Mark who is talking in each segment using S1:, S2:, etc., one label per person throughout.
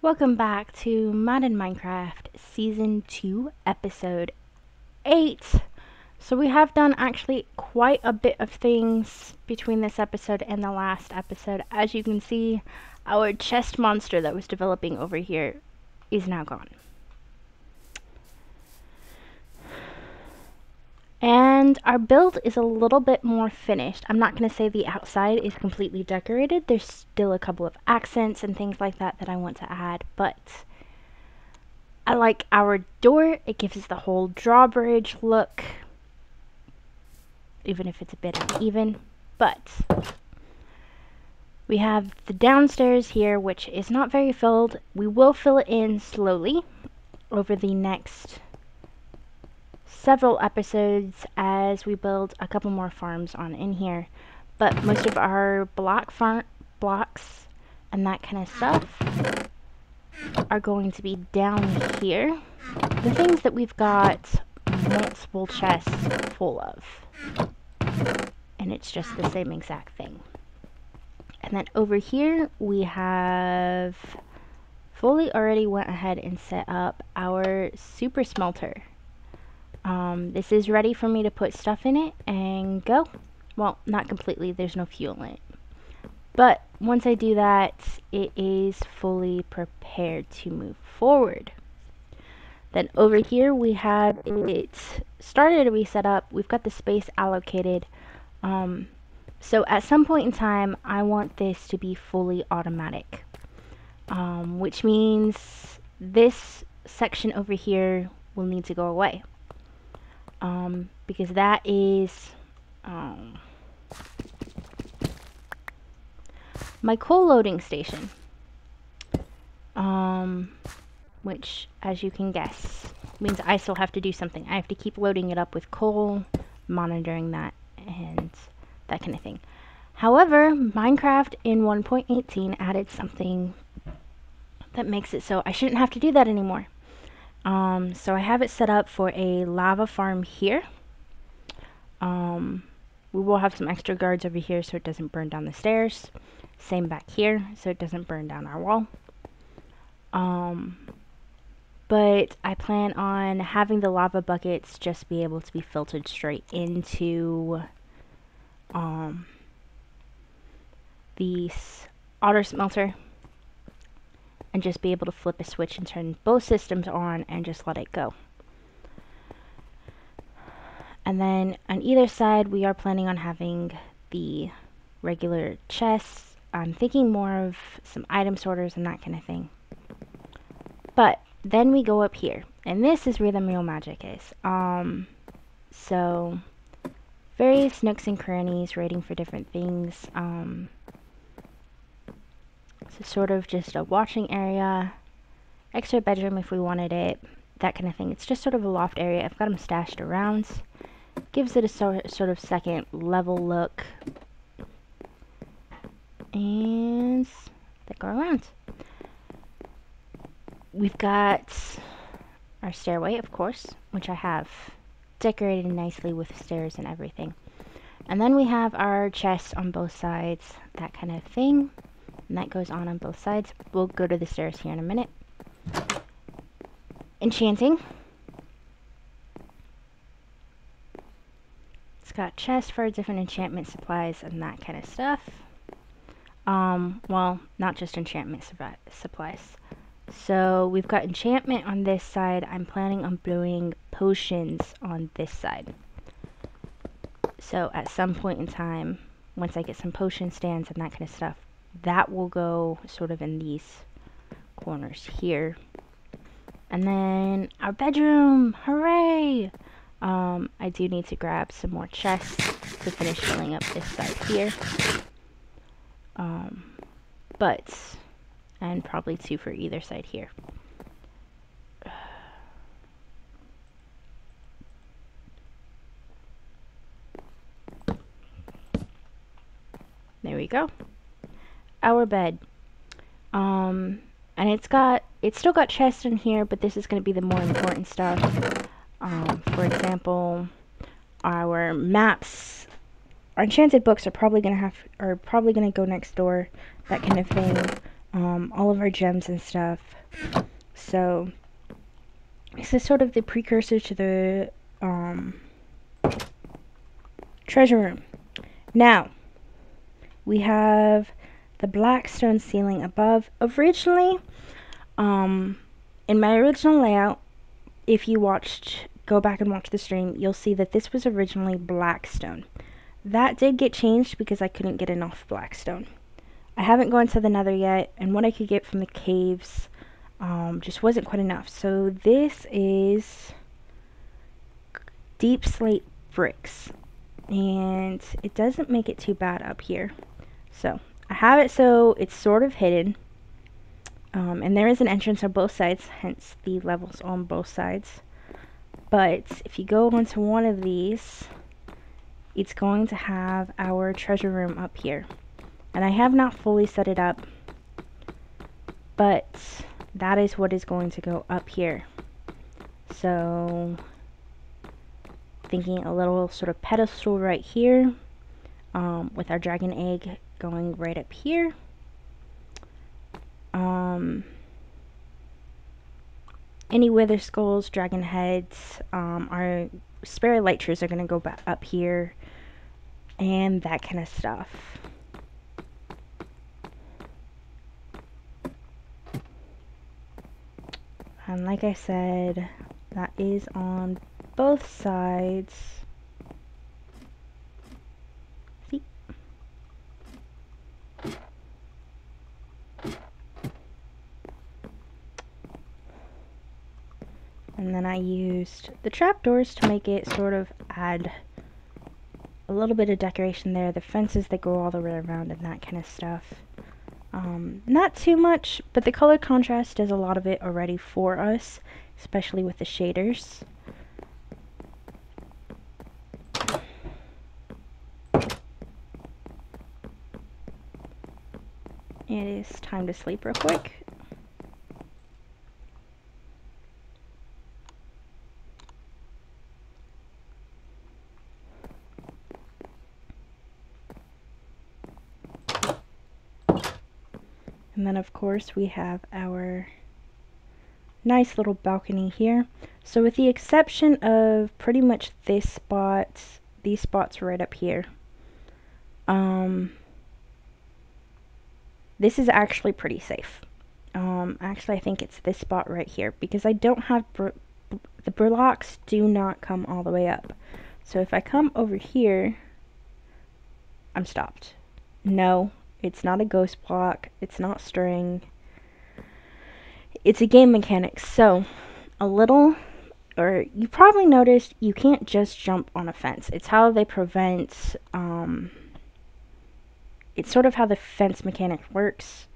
S1: Welcome back to Modern Minecraft Season 2, Episode 8. So we have done actually quite a bit of things between this episode and the last episode. As you can see, our chest monster that was developing over here is now gone. And our build is a little bit more finished. I'm not going to say the outside is completely decorated. There's still a couple of accents and things like that that I want to add, but I like our door. It gives us the whole drawbridge look, even if it's a bit uneven. But we have the downstairs here, which is not very filled. We will fill it in slowly over the next several episodes as we build a couple more farms on in here. But most of our blocks and that kind of stuff are going to be down here. The things that we've got multiple chests full of. And it's just the same exact thing. And then over here we have fully already went ahead and set up our super smelter. This is ready for me to put stuff in it and go. Well, not completely, there's no fuel in it. But once I do that, it is fully prepared to move forward. Then over here we have it started to be set up. We've got the space allocated. So at some point in time, I want this to be fully automatic. Which means this section over here will need to go away. Because that is my coal loading station. Which, as you can guess, means I still have to do something. I have to keep loading it up with coal, monitoring that, and that kind of thing. However, Minecraft in 1.18 added something that makes it so I shouldn't have to do that anymore. So I have it set up for a lava farm here. We will have some extra guards over here so it doesn't burn down the stairs. Same back here so it doesn't burn down our wall. But I plan on having the lava buckets just be able to be filtered straight into the auto smelter. And just be able to flip a switch and turn both systems on and just let it go. And then on either side we are planning on having the regular chests. I'm thinking more of some item sorters and that kind of thing. But then we go up here, and this is where the real magic is. So various nooks and crannies rating for different things. So sort of just a watching area, extra bedroom if we wanted it, that kind of thing. It's just sort of a loft area. I've got them stashed around. Gives it a sort of second level look. And they go around. We've got our stairway, of course, which I have decorated nicely with stairs and everything. And then we have our chests on both sides, that kind of thing. And that goes on both sides. We'll go to the stairs here in a minute. Enchanting. It's got chests for different enchantment supplies and that kind of stuff. Well, not just enchantment supplies. So we've got enchantment on this side. I'm planning on brewing potions on this side. So at some point in time, once I get some potion stands and that kind of stuff, that will go sort of in these corners here. And then our bedroom, hooray! I do need to grab some more chests to finish filling up this side here. And probably two for either side here. There we go. Our bed. And it's still got chests in here, but this is going to be the more important stuff. For example, our maps. Our enchanted books are probably going to go next door, that kind of thing. all of our gems and stuff. So this is sort of the precursor to the treasure room. Now we have the black stone ceiling above. Originally, in my original layout, if you go back and watch the stream, you'll see that this was originally black stone. That did get changed because I couldn't get enough black stone. I haven't gone to the nether yet, and what I could get from the caves just wasn't quite enough. So this is deep slate bricks, and it doesn't make it too bad up here. So I have it so it's sort of hidden, and there is an entrance on both sides, hence the levels on both sides. But if you go onto one of these, it's going to have our treasure room up here. And I have not fully set it up, but that is what is going to go up here. So thinking a little sort of pedestal right here, with our dragon egg going right up here. Any wither skulls, dragon heads, our spare elytras are going to go back up here, and that kind of stuff. And like I said, that is on both sides. See? And then I used the trapdoors to make it sort of add a little bit of decoration there. The fences that go all the way around and that kind of stuff. Not too much, but the color contrast does a lot of it already for us, especially with the shaders. It is time to sleep real quick. And then of course we have our nice little balcony here. So with the exception of pretty much this spot, these spots right up here, this is actually pretty safe. Actually I think it's this spot right here, because I don't have the blocks do not come all the way up. So if I come over here, I'm stopped. No, it's not a ghost block, it's not string, it's a game mechanic. So you probably noticed you can't just jump on a fence. It's how they prevent, it's sort of how the fence mechanic works.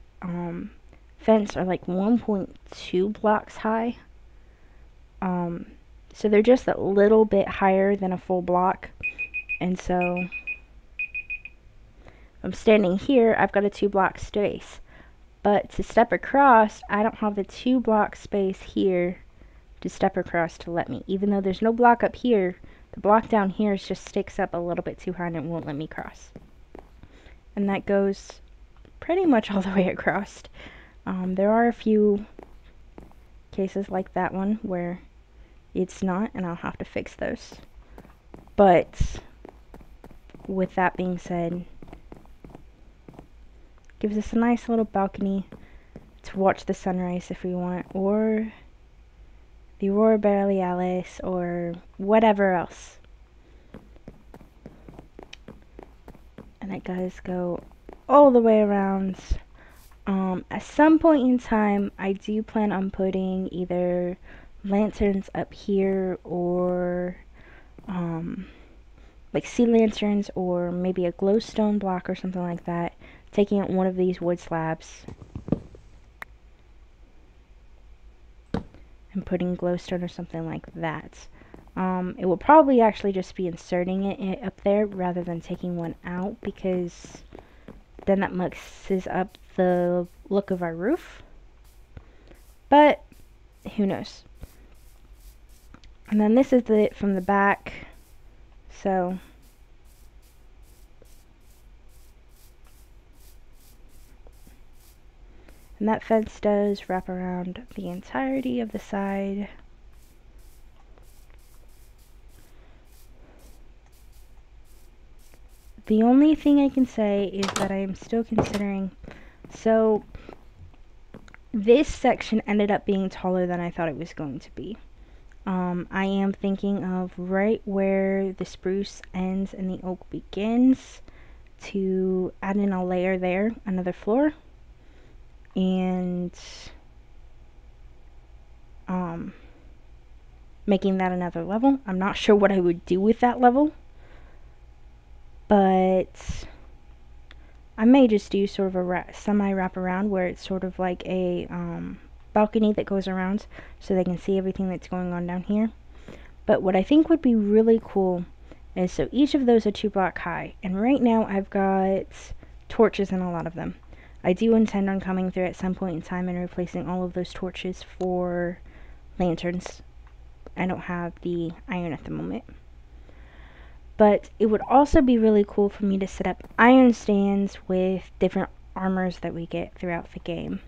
S1: Fence are like 1.2 blocks high. So they're just a little bit higher than a full block. And so if I'm standing here, I've got a 2-block space. But to step across, I don't have the 2-block space here to step across to let me. Even though there's no block up here, the block down here just sticks up a little bit too high and it won't let me cross. And that goes pretty much all the way across. There are a few cases like that one where it's not, and I'll have to fix those. But with that being said, gives us a nice little balcony to watch the sunrise if we want, or the aurora borealis, or whatever else. And it does go all the way around. At some point in time, I do plan on putting either lanterns up here, or like sea lanterns, or maybe a glowstone block or something like that, taking out one of these wood slabs and putting glowstone or something like that. It will probably actually just be inserting it up there rather than taking one out, because then that mixes up the look of our roof. But who knows. And then this is it from the back. So And that fence does wrap around the entirety of the side. The only thing I can say is that I am still considering, so this section ended up being taller than I thought it was going to be. I am thinking of right where the spruce ends and the oak begins to add in a layer there, another floor, and making that another level. I'm not sure what I would do with that level, but I may just do sort of a semi wrap around where it's sort of like a balcony that goes around so they can see everything that's going on down here. But what I think would be really cool is, so each of those are 2 blocks high, and right now I've got torches in a lot of them. I do intend on coming through at some point in time and replacing all of those torches for lanterns. I don't have the iron at the moment. But it would also be really cool for me to set up iron stands with different armors that we get throughout the game.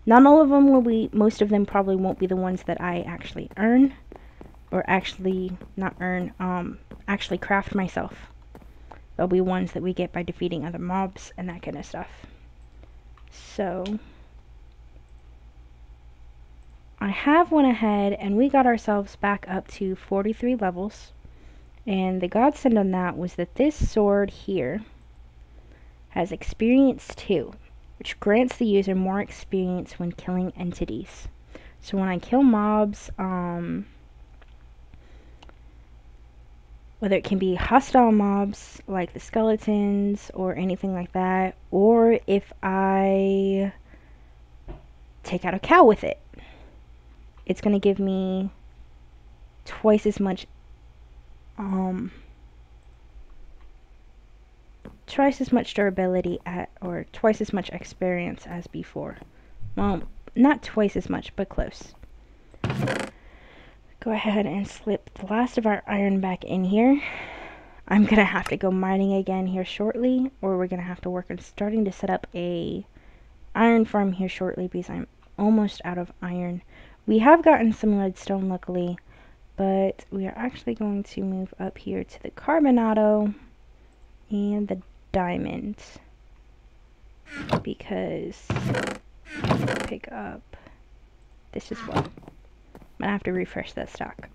S1: Not all of them will be, most of them probably won't be the ones that I actually earn, or actually, not earn, actually craft myself. There'll be ones that we get by defeating other mobs and that kind of stuff. So, I have went ahead and we got ourselves back up to 43 levels. And the godsend on that was that this sword here has experience 2, which grants the user more experience when killing entities. So when I kill mobs, whether it can be hostile mobs like the skeletons or anything like that, or if I take out a cow with it, it's going to give me twice as much durability or twice as much experience as before. Well, not twice as much, but close. Go ahead and slip the last of our iron back in here. I'm gonna have to go mining again here shortly, or we're gonna have to work on starting to set up a iron farm here shortly because I'm almost out of iron. We have gotten some redstone luckily, but we are actually going to move up here to the Carbonato and the diamond because pick up this as well. I'm gonna have to refresh that stock.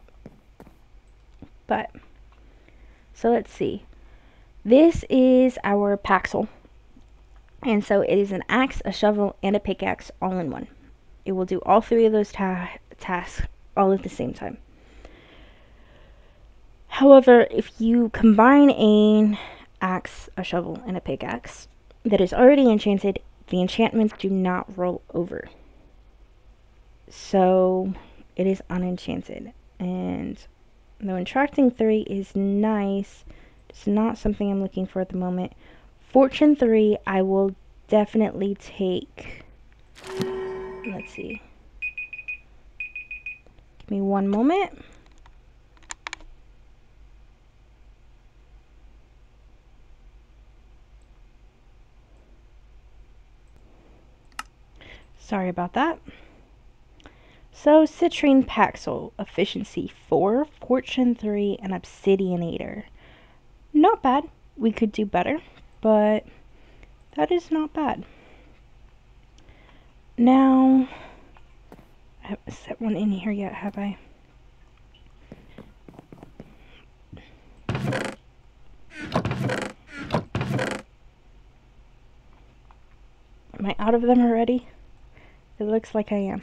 S1: But so let's see. This is our paxel. And so it is an axe, a shovel, and a pickaxe all in one. It will do all 3 of those tasks all at the same time. However, if you combine an axe, a shovel, and a pickaxe that is already enchanted, the enchantments do not roll over. So it is unenchanted. And though Attracting 3 is nice, it's not something I'm looking for at the moment. Fortune 3, I will definitely take. Let's see. Give me one moment. Sorry about that. So, Citrine Paxel, Efficiency 4, Fortune 3, and Obsidianator. Not bad. We could do better, but that is not bad. Now, I haven't set one in here yet, have I? Am I out of them already? It looks like I am.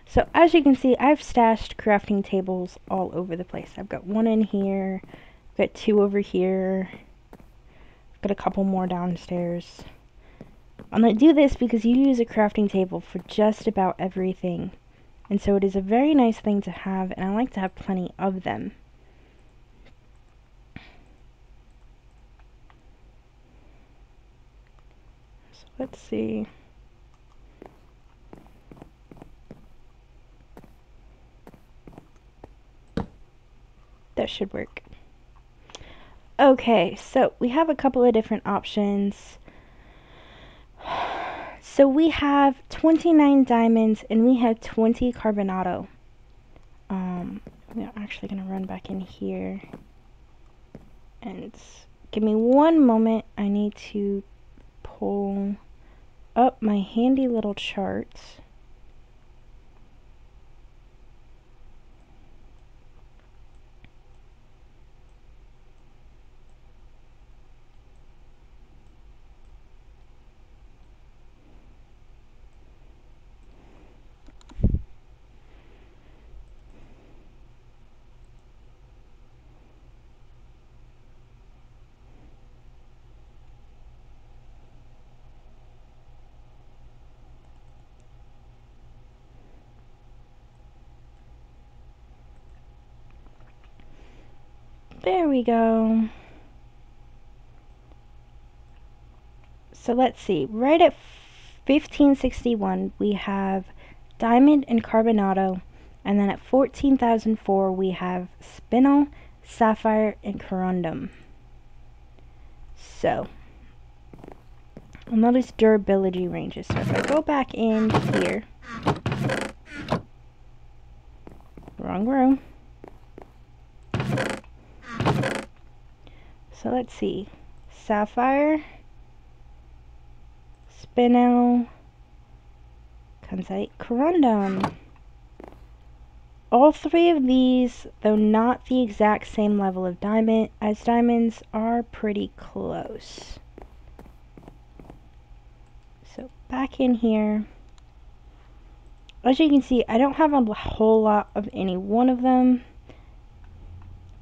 S1: So as you can see, I've stashed crafting tables all over the place. I've got one in here, I've got 2 over here, I've got a couple more downstairs. I'm going to do this because you use a crafting table for just about everything. And so it is a very nice thing to have, and I like to have plenty of them. So let's see. That should work. Okay, so we have a couple of different options. So we have 29 diamonds and we have 20 Carbonato. I'm actually going to run back in here. And give me one moment. I need to pull up my handy little charts. There we go. So let's see. Right at 1561 we have Diamond and Carbonato, and then at 14,004 we have Spinel, Sapphire, and Corundum. So, and notice durability ranges. So if I go back in here, wrong room. So let's see. Sapphire, Spinel, Kunzite, Corundum. All three of these, though not the exact same level of diamond as diamonds, are pretty close. So back in here, as you can see, I don't have a whole lot of any one of them,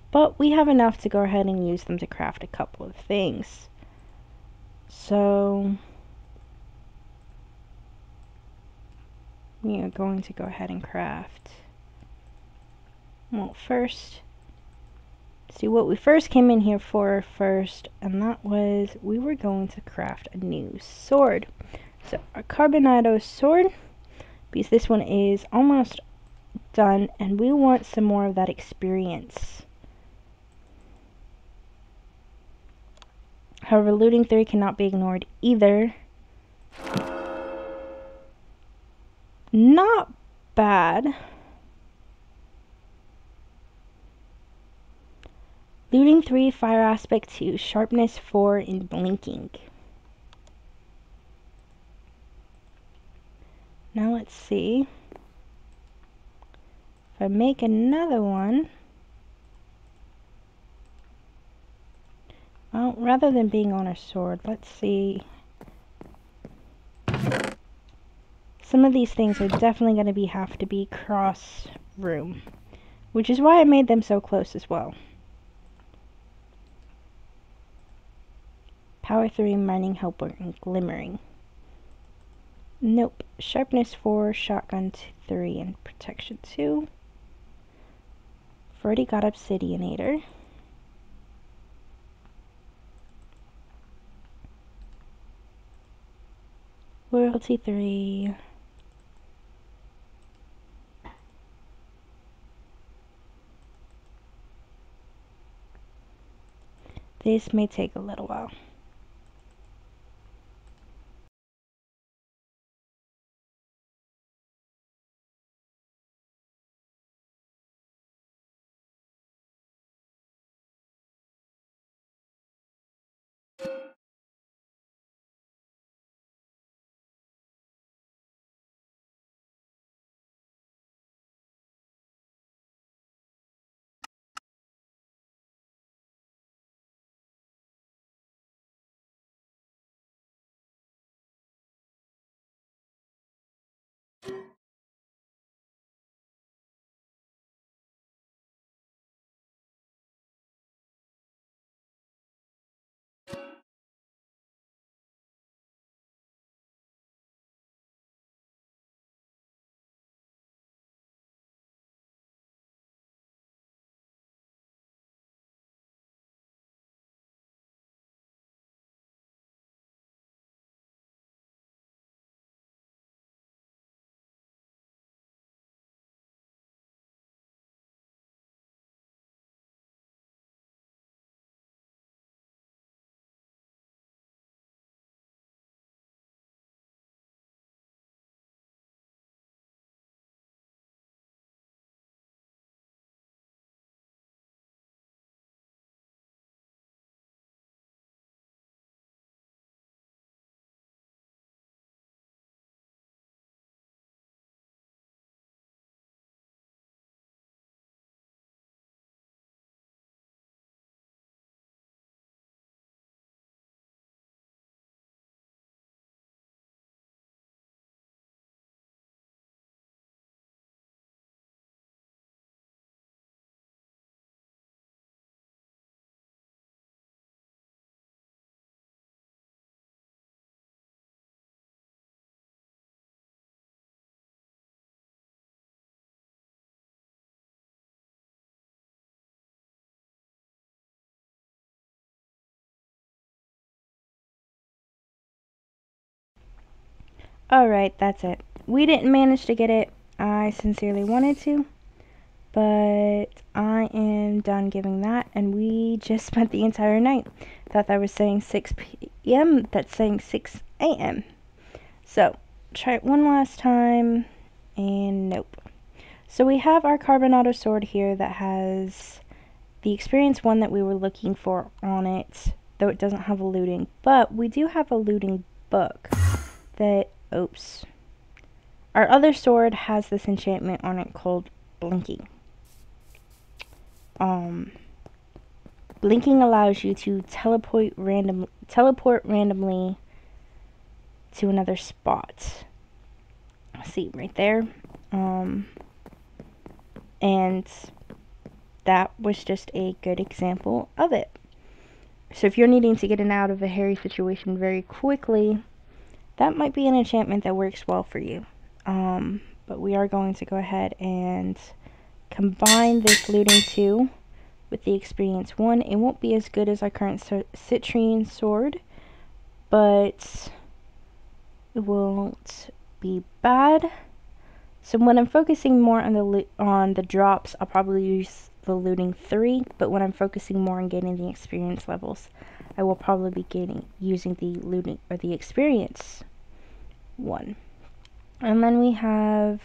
S1: but we have enough to go ahead and use them to craft a couple of things. So we are going to go ahead and craft, well, first, see what we first came in here for first, and that was we were going to craft a new sword. So our Carbonato Sword, because this one is almost done and we want some more of that experience. However, looting 3 cannot be ignored either. Not bad. Looting 3, Fire Aspect 2, Sharpness 4, and Blinking. Now let's see. If I make another one, well, rather than being on a sword, let's see. Some of these things are definitely going to have to be cross room, which is why I made them so close as well. Power 3, Mining Helper, and Glimmering. Nope. Sharpness 4, Shotgun 3, and Protection 2. I've already got Obsidianator. Loyalty 3. This may take a little while. Alright, that's it. We didn't manage to get it. I sincerely wanted to, but I am done giving that, and we just spent the entire night. Thought that was saying 6 p.m. That's saying 6 a.m. So, try it one last time, and nope. So we have our Carbonato Sword here that has the experience 1 that we were looking for on it, though it doesn't have a looting. But we do have a looting book that, oops. Our other sword has this enchantment on it called Blinking. Blinking allows you to teleport randomly to another spot. See, right there. And that was just a good example of it. So if you're needing to get in out of a hairy situation very quickly, that might be an enchantment that works well for you. But we are going to go ahead and combine this looting 2 with the experience 1. It won't be as good as our current citrine sword, but it won't be bad. So when I'm focusing more on the drops, I'll probably use the looting 3, but when I'm focusing more on gaining the experience levels, I will probably be using the looting or the experience 1. And then we have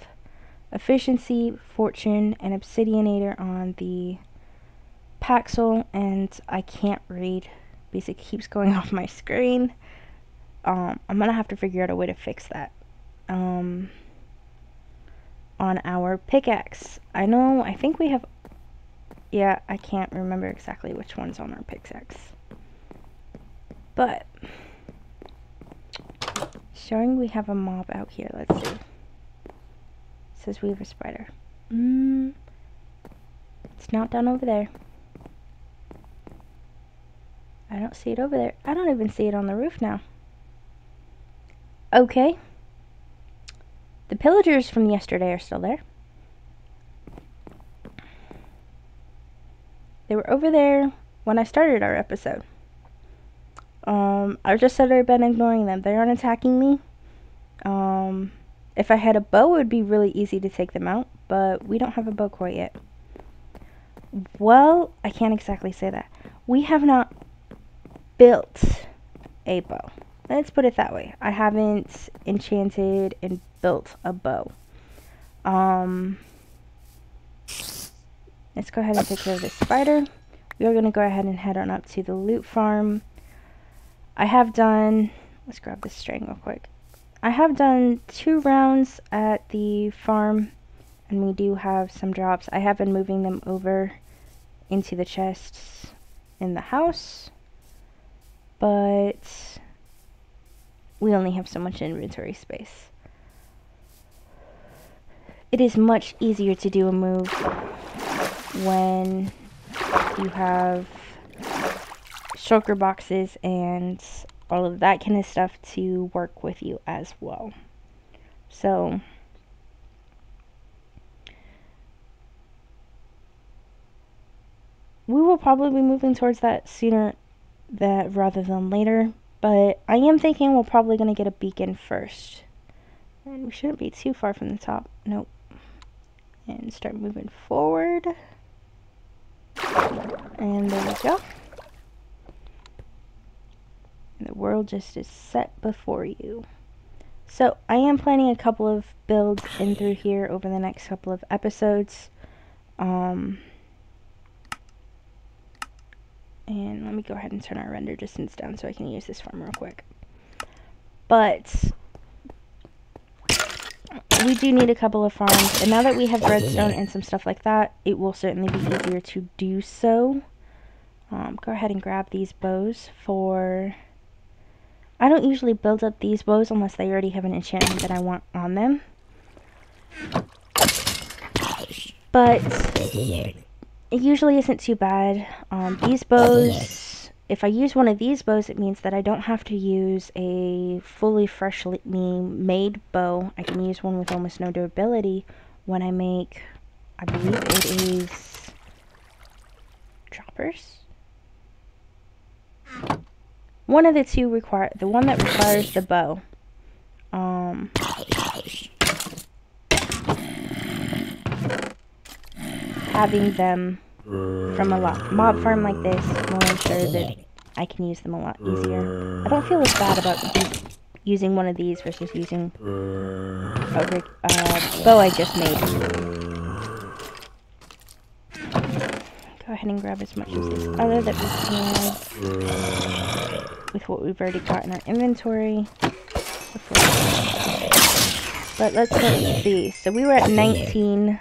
S1: efficiency, fortune, and obsidianator on the Paxel, and I can't read because it keeps going off my screen. I'm gonna have to figure out a way to fix that. On our pickaxe, I think we have, yeah, I can't remember exactly which one's on our pickaxe, but showing we have a mob out here. Let's see. It says we have a spider. It's not down over there. I don't see it over there. I don't even see it on the roof now. Okay. The pillagers from yesterday are still there. They were over there when I started our episode. I just said I've been ignoring them. They aren't attacking me. If I had a bow, it would be really easy to take them out, but we don't have a bow quite yet. Well, I can't exactly say that. We have not built a bow. Let's put it that way. I haven't enchanted and built a bow. Let's go ahead and take care of this spider. We are going to go ahead and head on up to the loot farm. I have done, let's grab this string real quick. I have done 2 rounds at the farm, and we do have some drops. I have been moving them over into the chests in the house, but we only have so much inventory space. It is much easier to do a move when you have shulker boxes and all of that kind of stuff to work with you as well. So we will probably be moving towards that sooner rather than later, but I am thinking we're probably going to get a beacon first. And we shouldn't be too far from the top. Nope. And start moving forward. And there we go. And the world just is set before you. So I am planning a couple of builds in through here over the next couple of episodes. And let me go ahead and turn our render distance down so I can use this farm real quick. But we do need a couple of farms, and now that we have redstone and some stuff like that, it will certainly be easier to do so. Go ahead and grab these bows for... I don't usually build up these bows unless they already have an enchantment that I want on them. But it usually isn't too bad. These bows, if I use one of these bows, it means that I don't have to use a fully freshly made bow. I can use one with almost no durability when I make, I believe it is droppers. One of the two the one that requires the bow having them from a mob farm like this will ensure that I can use them a lot easier. I don't feel as bad about using one of these versus using a bow I just made. Go ahead and grab as much of this other that we can with what we've already got in our inventory. But let's see. So we were at 19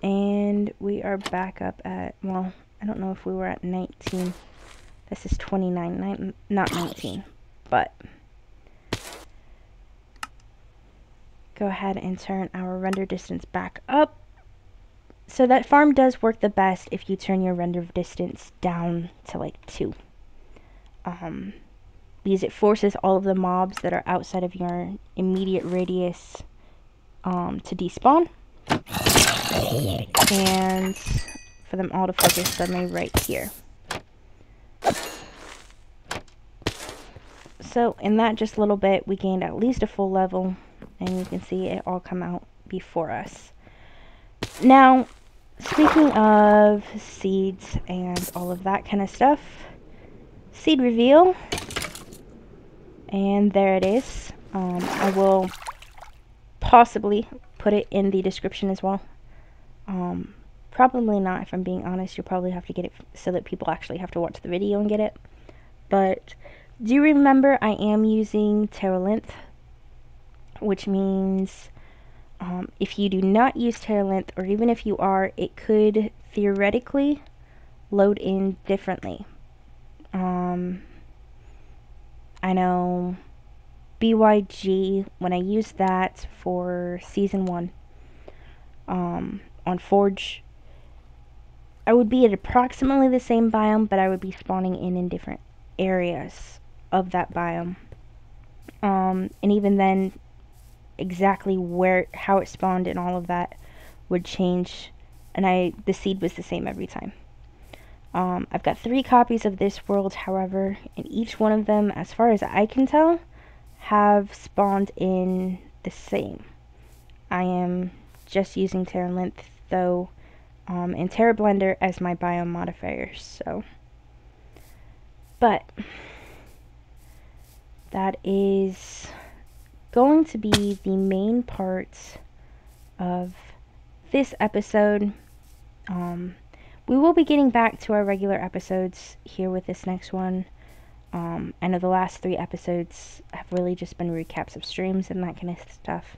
S1: and we are back up at, well, I don't know if we were at 19. This is 29, not 19, but go ahead and turn our render distance back up. So that farm does work the best if you turn your render distance down to like 2. Because it forces all of the mobs that are outside of your immediate radius to despawn. And for them all to focus suddenly right here. So in that just little bit, we gained at least a full level, and you can see it all come out before us. Now, speaking of seeds and all of that kind of stuff, seed reveal, and there it is. I will possibly put it in the description as well. Probably not, if I'm being honest. You'll probably have to get it so that people actually have to watch the video and get it. But do remember I am using Terra Length, which means if you do not use Terra Length, or even if you are, it could theoretically load in differently. I know BYG, when I used that for Season 1 on Forge, I would be at approximately the same biome, but I would be spawning in different areas of that biome. And even then, exactly how it spawned and all of that would change, and the seed was the same every time. I've got 3 copies of this world, however, and each one of them, as far as I can tell, have spawned in the same. I am just using Terra Length, though, and Terra Blender as my biome modifiers, so. But that is going to be the main part of this episode. We will be getting back to our regular episodes here with this next one. I know the last 3 episodes have really just been recaps of streams and that kind of stuff.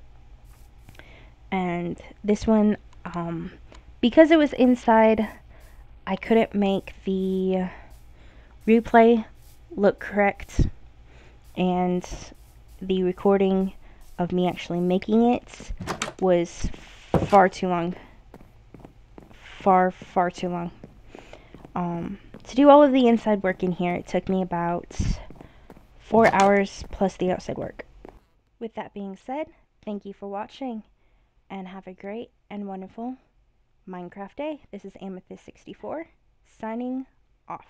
S1: And this one, because it was inside, I couldn't make the replay look correct, and the recording of me actually making it was far too long. Far too long. To do all of the inside work in here, it took me about 4 hours plus the outside work. With that being said, thank you for watching, and have a great and wonderful Minecraft day. This is Amethyst64, signing off.